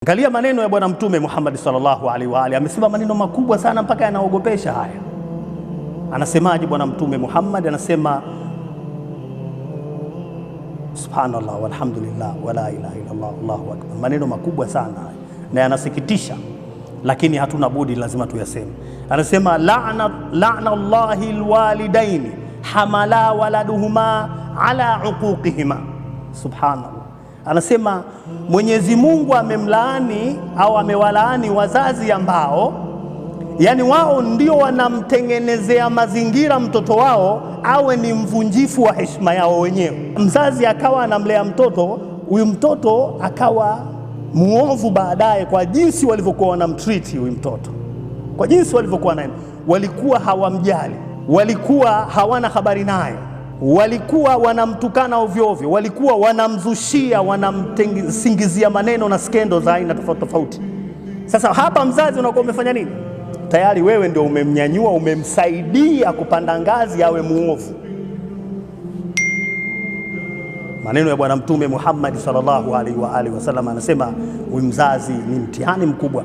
Angalia maneno ya Bwana Mtume Muhammad sallallahu alaihi wa alihi, amesema maneno makubwa sana mpaka yanaogopesha haya. Anasemaje Bwana Mtume Muhammad? Anasema subhanallah walhamdulillah wala ilaha illa Allah Allahu akbar. Maneno makubwa sana na yanasikitisha, lakini hatuna budi, lazima tuyaseme. Anasema la'na Allahi alwalidaini hamala waladuhuma ala uquqihima. Subhanallah. Anasema Mwenyezi Mungu amemlaani au amewalaani wazazi ambao, yani wao ndio wanamtengenezea mazingira mtoto wao awe ni mvunjifu wa heshima yao wenyewe. Mzazi akawa anamlea mtoto, huyu mtoto akawa muovu baadaye kwa jinsi walivyokuwa wanamtreat huyu mtoto, kwa jinsi walivyokuwa naye, walikuwa hawamjali, walikuwa hawana habari naye, walikuwa wanamtukana ovyo ovyo, walikuwa wanamzushia, wanamsingizia maneno na skendo za aina tofauti tofauti. Sasa hapa mzazi unakuwa umefanya nini? Tayari wewe ndio umemnyanyua, umemsaidia kupanda ngazi awe muovu. Maneno ya Bwana Mtume Muhammad sallallahu alaihi wa alihi wasallam, anasema huyu mzazi ni mtihani mkubwa.